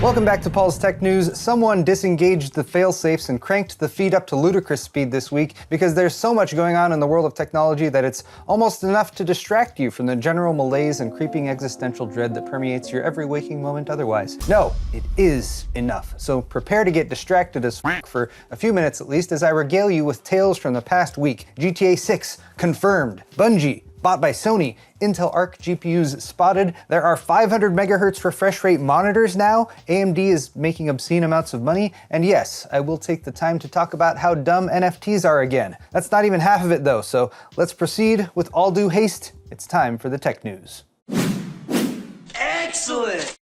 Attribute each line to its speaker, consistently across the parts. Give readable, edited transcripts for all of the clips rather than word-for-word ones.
Speaker 1: Welcome back to Paul's Tech News. Someone disengaged the fail-safes and cranked the feed up to ludicrous speed this week because there's so much going on in the world of technology that it's almost enough to distract you from the general malaise and creeping existential dread that permeates your every waking moment otherwise. No, it is enough. So prepare to get distracted as f for a few minutes at least as I regale you with tales from the past week. GTA 6 confirmed. Bungie bought by Sony. Intel Arc GPUs spotted. There are 500 megahertz refresh rate monitors now. AMD is making obscene amounts of money. And yes, I will take the time to talk about how dumb NFTs are again. That's not even half of it though, so let's proceed with all due haste. It's time for the tech news.
Speaker 2: Excellent!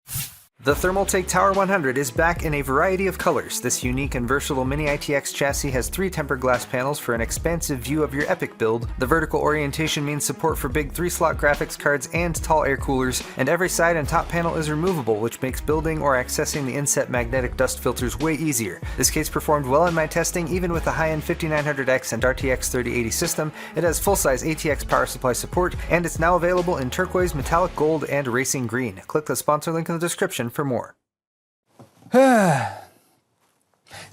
Speaker 1: The Thermaltake Tower 100 is back in a variety of colors. This unique and versatile mini ITX chassis has 3 tempered glass panels for an expansive view of your epic build. The vertical orientation means support for big 3-slot graphics cards and tall air coolers, and every side and top panel is removable, which makes building or accessing the inset magnetic dust filters way easier. This case performed well in my testing, even with the high-end 5900X and RTX 3080 system. It has full-size ATX power supply support, and it's now available in turquoise, metallic gold, and racing green. Click the sponsor link in the description for more.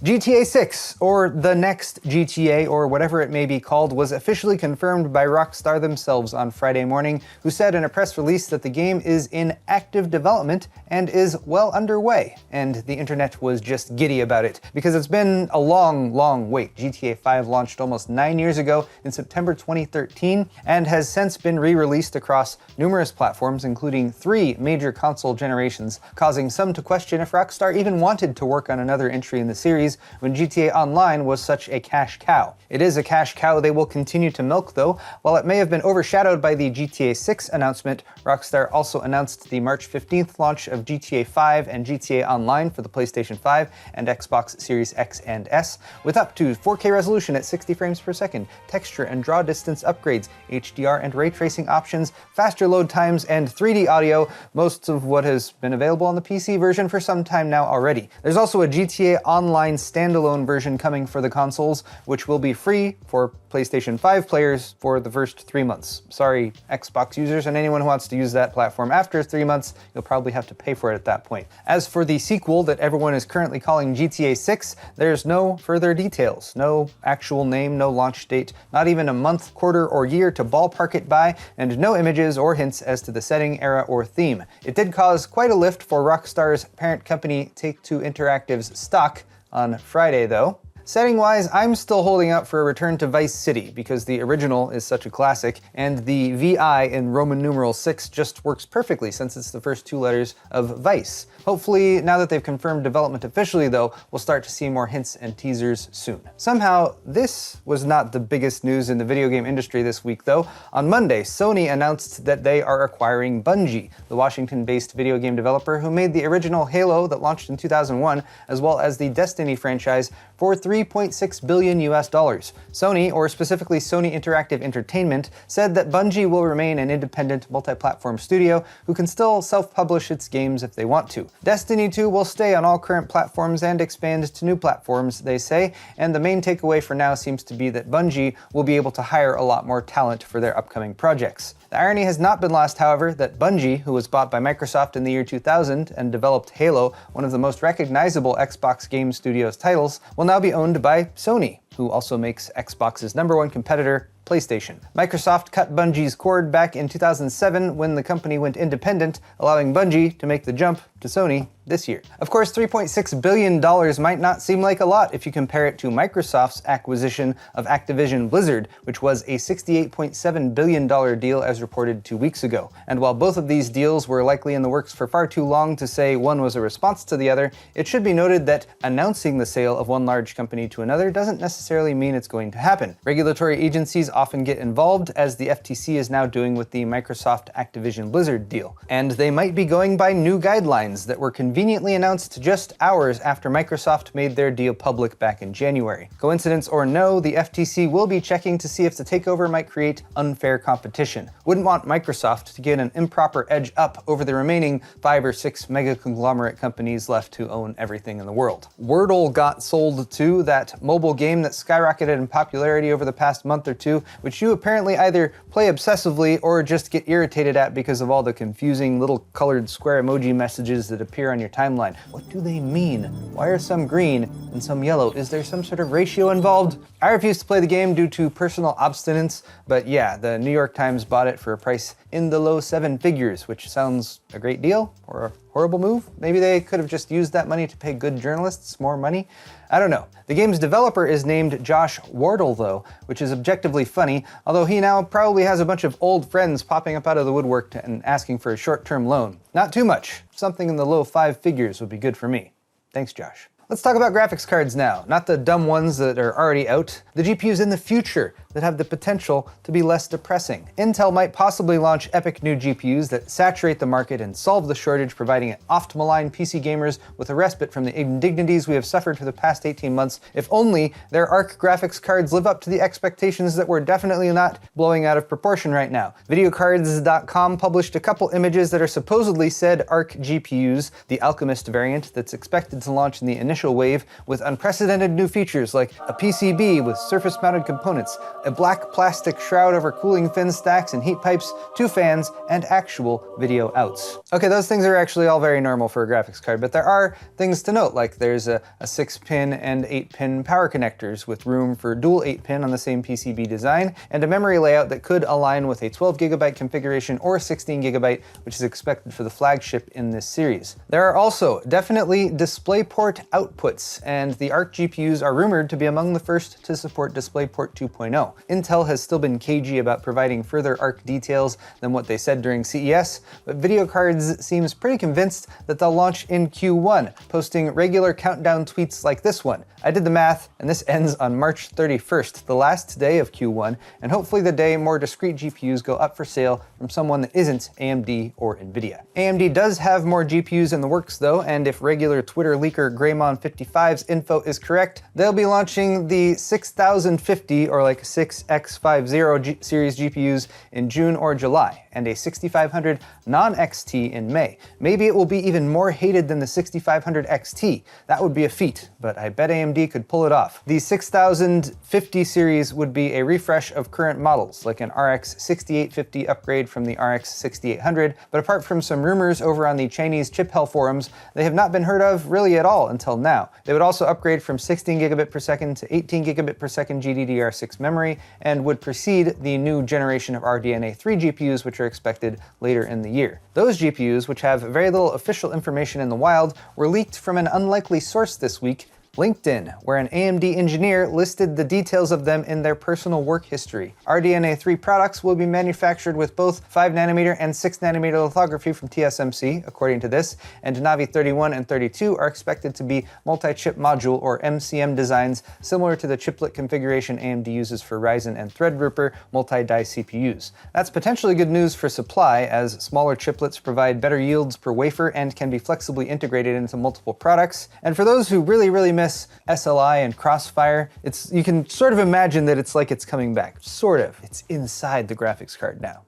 Speaker 1: GTA 6, or the next GTA, or whatever it may be called, was officially confirmed by Rockstar themselves on Friday morning, who said in a press release that the game is in active development and is well underway. And the internet was just giddy about it, because it's been a long wait. GTA 5 launched almost 9 years ago in September 2013, and has since been re-released across numerous platforms, including 3 major console generations, causing some to question if Rockstar even wanted to work on another entry in the series when GTA Online was such a cash cow. It is a cash cow they will continue to milk though. While it may have been overshadowed by the GTA 6 announcement, Rockstar also announced the March 15th launch of GTA 5 and GTA Online for the PlayStation 5 and Xbox Series X and S, with up to 4K resolution at 60 frames per second, texture and draw distance upgrades, HDR and ray tracing options, faster load times, and 3D audio, most of what has been available on the PC version for some time now already. There's also a GTA Online standalone version coming for the consoles, which will be free for PlayStation 5 players for the first 3 months. Sorry, Xbox users and anyone who wants to use that platform after 3 months, you'll probably have to pay for it at that point. As for the sequel that everyone is currently calling GTA 6, there's no further details. No actual name, no launch date, not even a month, quarter, or year to ballpark it by, and no images or hints as to the setting, era, or theme. It did cause quite a lift for Rockstar's parent company Take-Two Interactive's stock on Friday though. Setting-wise, I'm still holding out for a return to Vice City because the original is such a classic, and the VI in Roman numeral 6 just works perfectly since it's the first 2 letters of Vice. Hopefully, now that they've confirmed development officially though, we'll start to see more hints and teasers soon. Somehow, this was not the biggest news in the video game industry this week though. On Monday, Sony announced that they are acquiring Bungie, the Washington-based video game developer who made the original Halo that launched in 2001, as well as the Destiny franchise, for $3.6 billion US. Sony, or specifically Sony Interactive Entertainment, said that Bungie will remain an independent multi-platform studio who can still self-publish its games if they want to. Destiny 2 will stay on all current platforms and expand to new platforms, they say, and the main takeaway for now seems to be that Bungie will be able to hire a lot more talent for their upcoming projects. The irony has not been lost, however, that Bungie, who was bought by Microsoft in the year 2000 and developed Halo, one of the most recognizable Xbox Game Studios titles, will now be owned by Sony, who also makes Xbox's #1 competitor, PlayStation. Microsoft cut Bungie's cord back in 2007 when the company went independent, allowing Bungie to make the jump to Sony this year. Of course, $3.6 billion might not seem like a lot if you compare it to Microsoft's acquisition of Activision Blizzard, which was a $68.7 billion deal as reported 2 weeks ago. And while both of these deals were likely in the works for far too long to say one was a response to the other, it should be noted that announcing the sale of one large company to another doesn't necessarily mean it's going to happen. Regulatory agencies often get involved, as the FTC is now doing with the Microsoft Activision Blizzard deal. And they might be going by new guidelines that were conveniently announced just hours after Microsoft made their deal public back in January. Coincidence or no, the FTC will be checking to see if the takeover might create unfair competition. Wouldn't want Microsoft to get an improper edge up over the remaining 5 or 6 mega conglomerate companies left to own everything in the world. Wordle got sold too, that mobile game that skyrocketed in popularity over the past month or two, which you apparently either play obsessively or just get irritated at because of all the confusing little colored square emoji messages that appear on your your timeline. What do they mean? Why are some green and some yellow? Is there some sort of ratio involved? I refuse to play the game due to personal obstinance, but yeah, the New York Times bought it for a price in the low 7 figures, which sounds a great deal or a horrible move. Maybe they could have just used that money to pay good journalists more money. I don't know. The game's developer is named Josh Wordle though, which is objectively funny, although he now probably has a bunch of old friends popping up out of the woodwork and asking for a short-term loan. Not too much. Something in the low 5 figures would be good for me. Thanks, Josh. Let's talk about graphics cards now, not the dumb ones that are already out, the GPUs in the future that have the potential to be less depressing. Intel might possibly launch epic new GPUs that saturate the market and solve the shortage, providing off-to-malign PC gamers with a respite from the indignities we have suffered for the past 18 months, if only their Arc graphics cards live up to the expectations that we're definitely not blowing out of proportion right now. Videocards.com published a couple images that are supposedly said Arc GPUs, the Alchemist variant that's expected to launch in the initial wave with unprecedented new features like a PCB with surface-mounted components, a black plastic shroud over cooling fin stacks and heat pipes, 2 fans, and actual video outs. Okay, those things are actually all very normal for a graphics card, but there are things to note, like there's a 6-pin and 8-pin power connectors with room for dual 8-pin on the same PCB design, and a memory layout that could align with a 12GB configuration or 16GB, which is expected for the flagship in this series. There are also definitely DisplayPort outputs, and the Arc GPUs are rumored to be among the first to support DisplayPort 2.0. Intel has still been cagey about providing further Arc details than what they said during CES, but Videocards seems pretty convinced that they'll launch in Q1, posting regular countdown tweets like this one. I did the math, and this ends on March 31st, the last day of Q1, and hopefully the day more discrete GPUs go up for sale from someone that isn't AMD or NVIDIA. AMD does have more GPUs in the works though, and if regular Twitter leaker Greymon55's info is correct, they'll be launching the 6050 or like 6X50 series GPUs in June or July, and a 6500 non-XT in May. Maybe it will be even more hated than the 6500 XT. That would be a feat, but I bet AMD could pull it off. The 6050 series would be a refresh of current models, like an RX 6850 upgrade from the RX 6800, but apart from some rumors over on the Chinese chip hell forums, they have not been heard of really at all until now. They would also upgrade from 16GB per second to 18GB per second GDDR6 memory, and would precede the new generation of RDNA3 GPUs, which are expected later in the year. Those GPUs, which have very little official information in the wild, were leaked from an unlikely source this week, LinkedIn, where an AMD engineer listed the details of them in their personal work history. RDNA3 products will be manufactured with both 5nm and 6nm lithography from TSMC, according to this, and Navi 31 and 32 are expected to be multi-chip module or MCM designs similar to the chiplet configuration AMD uses for Ryzen and Threadripper multi-die CPUs. That's potentially good news for supply, as smaller chiplets provide better yields per wafer and can be flexibly integrated into multiple products. And for those who really miss SLI and Crossfire, you can sort of imagine that it's like it's coming back. Sort of. It's inside the graphics card now.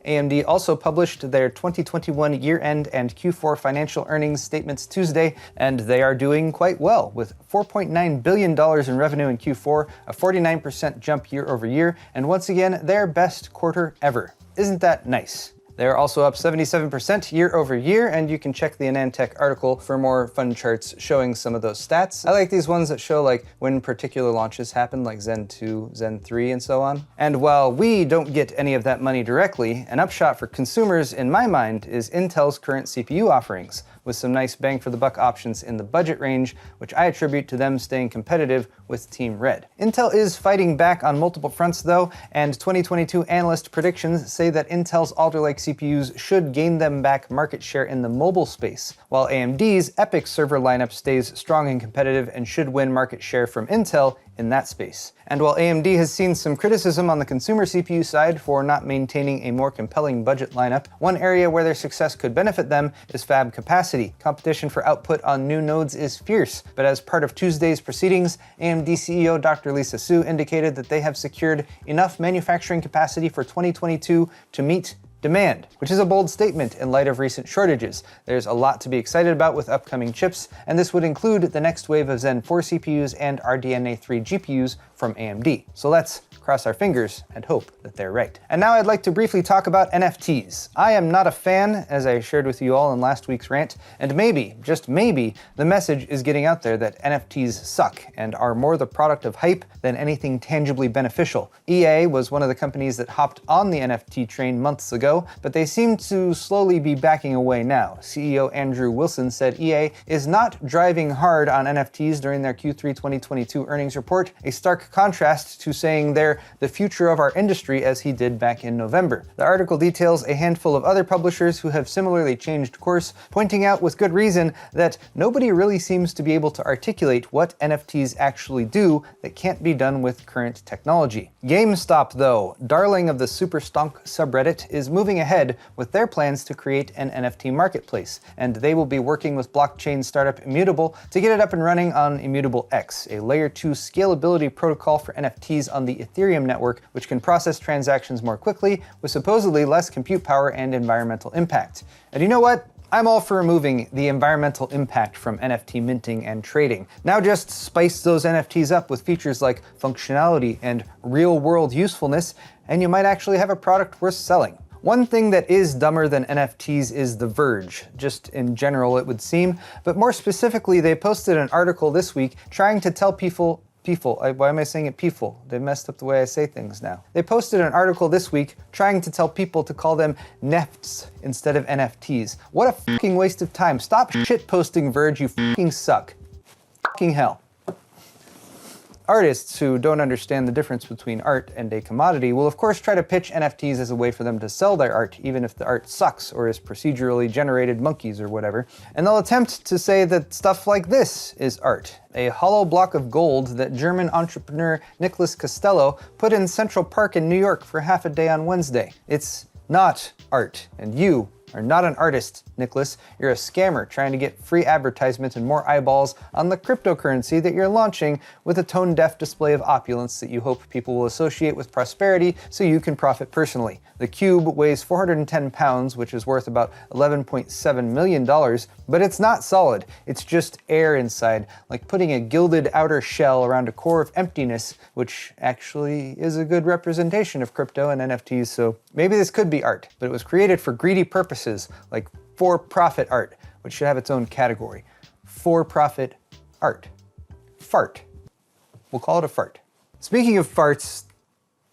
Speaker 1: AMD also published their 2021 year-end and Q4 financial earnings statements Tuesday, and they are doing quite well, with $4.9 billion in revenue in Q4, a 49% jump year over year, and once again, their best quarter ever. Isn't that nice? They're also up 77% year over year, and you can check the AnandTech article for more fun charts showing some of those stats. I like these ones that show like when particular launches happen, like Zen 2, Zen 3, and so on. And while we don't get any of that money directly, an upshot for consumers in my mind is Intel's current CPU offerings, with some nice bang for the buck options in the budget range, which I attribute to them staying competitive with Team Red. Intel is fighting back on multiple fronts though, and 2022 analyst predictions say that Intel's Alder Lake CPUs should gain them back market share in the mobile space, while AMD's EPYC server lineup stays strong and competitive and should win market share from Intel in that space. And while AMD has seen some criticism on the consumer CPU side for not maintaining a more compelling budget lineup, one area where their success could benefit them is fab capacity. Competition for output on new nodes is fierce, but as part of Tuesday's proceedings, AMD CEO Dr. Lisa Su indicated that they have secured enough manufacturing capacity for 2022 to meet demand, which is a bold statement in light of recent shortages. There's a lot to be excited about with upcoming chips, and this would include the next wave of Zen 4 CPUs and RDNA3 GPUs from from AMD. So let's cross our fingers and hope that they're right. And now I'd like to briefly talk about NFTs. I am not a fan, as I shared with you all in last week's rant, and maybe, just maybe, the message is getting out there that NFTs suck and are more the product of hype than anything tangibly beneficial. EA was one of the companies that hopped on the NFT train months ago, but they seem to slowly be backing away now. CEO Andrew Wilson said EA is not driving hard on NFTs during their Q3 2022 earnings report, a stark contrast to saying they're the future of our industry as he did back in November. The article details a handful of other publishers who have similarly changed course, pointing out with good reason that nobody really seems to be able to articulate what NFTs actually do that can't be done with current technology. GameStop, though, darling of the Super Stonk subreddit, is moving ahead with their plans to create an NFT marketplace, and they will be working with blockchain startup Immutable to get it up and running on Immutable X, a layer 2 scalability protocol for NFTs on the Ethereum network, which can process transactions more quickly with supposedly less compute power and environmental impact. And you know what? I'm all for removing the environmental impact from NFT minting and trading. Now just spice those NFTs up with features like functionality and real-world usefulness, and you might actually have a product worth selling. One thing that is dumber than NFTs is The Verge, just in general it would seem, but more specifically they posted an article this week trying to tell people, why am I saying it people? They messed up the way I say things now. They posted an article this week trying to tell people to call them NFTs instead of NFTs. What a fucking waste of time. Stop shitposting Verge, you fucking suck. Fucking hell. Artists who don't understand the difference between art and a commodity will of course try to pitch NFTs as a way for them to sell their art, even if the art sucks or is procedurally generated monkeys or whatever. And they'll attempt to say that stuff like this is art. A hollow block of gold that German entrepreneur Nicholas Costello put in Central Park in New York for half a day on Wednesday. It's not art, and you are not an artist, Nicholas. You're a scammer trying to get free advertisement and more eyeballs on the cryptocurrency that you're launching with a tone-deaf display of opulence that you hope people will associate with prosperity so you can profit personally. The cube weighs 410 pounds, which is worth about $11.7 million, but it's not solid. It's just air inside, like putting a gilded outer shell around a core of emptiness, which actually is a good representation of crypto and NFTs, so maybe this could be art, but it was created for greedy purposes, like for-profit art, which should have its own category. For-profit art. Fart. We'll call it a fart. Speaking of farts,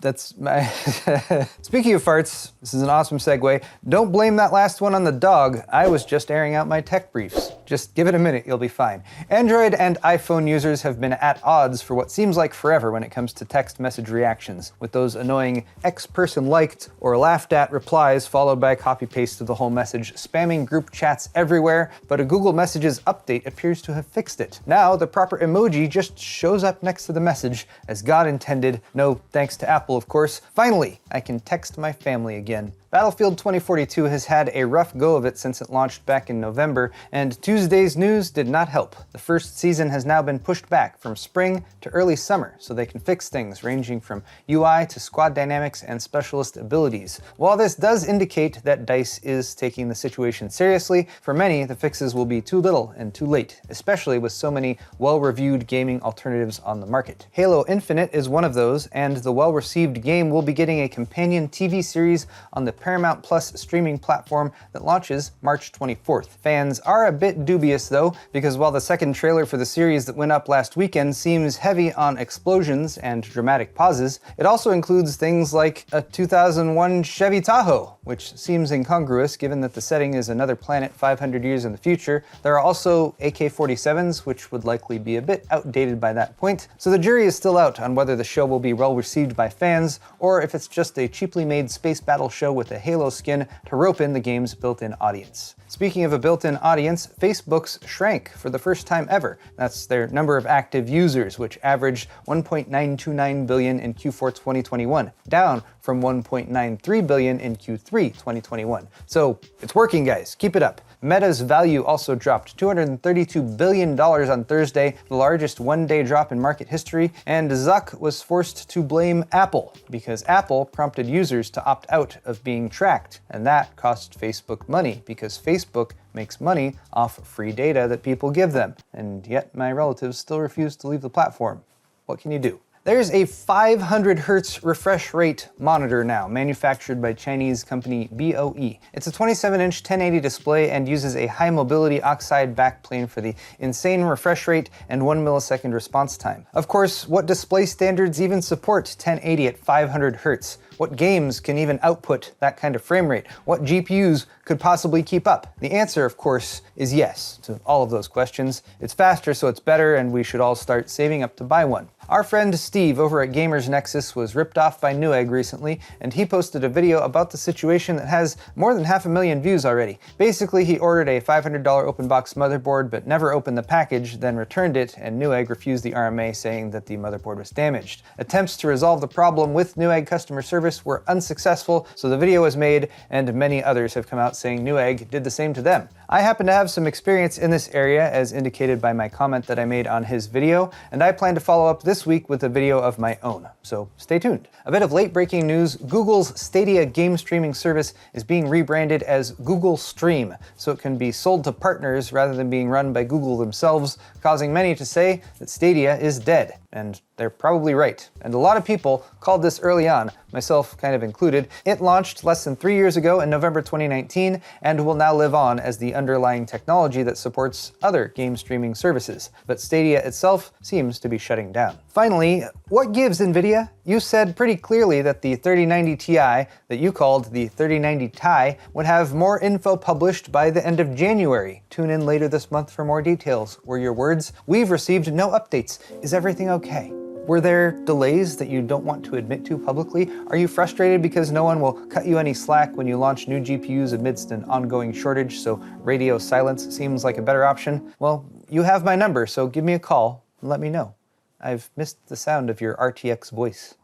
Speaker 1: Speaking of farts, this is an awesome segue. Don't blame that last one on the dog. I was just airing out my tech briefs. Just give it a minute, you'll be fine. Android and iPhone users have been at odds for what seems like forever when it comes to text message reactions, with those annoying X person liked or laughed at replies followed by a copy paste of the whole message, spamming group chats everywhere, but a Google Messages update appears to have fixed it. Now, the proper emoji just shows up next to the message, as God intended, no thanks to Apple of course. Finally, I can text my family again. Battlefield 2042 has had a rough go of it since it launched back in November, and Tuesday's news did not help. The first season has now been pushed back from spring to early summer, so they can fix things ranging from UI to squad dynamics and specialist abilities. While this does indicate that DICE is taking the situation seriously, for many the fixes will be too little and too late, especially with so many well-reviewed gaming alternatives on the market. Halo Infinite is one of those, and the well-received game will be getting a companion TV series on the Paramount Plus streaming platform that launches March 24th. Fans are a bit dubious though, because while the second trailer for the series that went up last weekend seems heavy on explosions and dramatic pauses, it also includes things like a 2001 Chevy Tahoe, which seems incongruous given that the setting is another planet 500 years in the future. There are also AK-47s, which would likely be a bit outdated by that point, so the jury is still out on whether the show will be well received by fans, or if it's just a cheaply made space battle show with a Halo skin to rope in the game's built-in audience. Speaking of a built-in audience, Facebook's shrank for the first time ever. That's their number of active users, which averaged 1.929 billion in Q4 2021, down from 1.93 billion in Q3 2021. So it's working, guys. Keep it up. Meta's value also dropped $232 billion on Thursday, the largest one-day drop in market history, and Zuck was forced to blame Apple, because Apple prompted users to opt out of being tracked, and that cost Facebook money, because Facebook makes money off free data that people give them, and yet my relatives still refuse to leave the platform. What can you do? There's a 500 Hz refresh rate monitor now, manufactured by Chinese company BOE. It's a 27-inch 1080 display and uses a high mobility oxide backplane for the insane refresh rate and 1 millisecond response time. Of course, what display standards even support 1080 at 500 Hz? What games can even output that kind of frame rate? What GPUs could possibly keep up? The answer, of course, is yes to all of those questions. It's faster, so it's better, and we should all start saving up to buy one. Our friend Steve over at GamersNexus was ripped off by Newegg recently, and he posted a video about the situation that has more than 500,000 views already. Basically, he ordered a $500 open box motherboard but never opened the package, then returned it, and Newegg refused the RMA, saying that the motherboard was damaged. Attempts to resolve the problem with Newegg customer service were unsuccessful, so the video was made, and many others have come out saying Newegg did the same to them. I happen to have some experience in this area, as indicated by my comment that I made on his video, and I plan to follow up this week with a video of my own, so stay tuned. A bit of late-breaking news: Google's Stadia game streaming service is being rebranded as Google Stream, so it can be sold to partners rather than being run by Google themselves, causing many to say that Stadia is dead. And they're probably right. And a lot of people called this early on, myself kind of included. It launched less than 3 years ago in November 2019 and will now live on as the underlying technology that supports other game streaming services. But Stadia itself seems to be shutting down. Finally, what gives, NVIDIA? You said pretty clearly that the 3090 Ti, that you called the 3090 Ti, would have more info published by the end of January. Tune in later this month for more details, were your words. We've received no updates. Is everything okay? Were there delays that you don't want to admit to publicly? Are you frustrated because no one will cut you any slack when you launch new GPUs amidst an ongoing shortage, so radio silence seems like a better option? Well, you have my number, so give me a call and let me know. I've missed the sound of your RTX voice.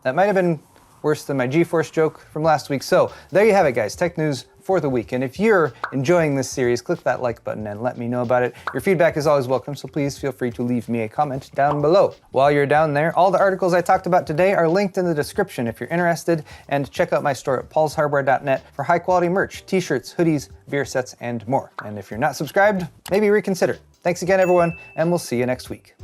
Speaker 1: That might have been worse than my GeForce joke from last week. So there you have it, guys. Tech news for the week. And if you're enjoying this series, click that like button and let me know about it. Your feedback is always welcome, so please feel free to leave me a comment down below. While you're down there, all the articles I talked about today are linked in the description if you're interested, and check out my store at paulshardware.net for high quality merch, t-shirts, hoodies, beer sets, and more. And if you're not subscribed, maybe reconsider. Thanks again, everyone, and we'll see you next week.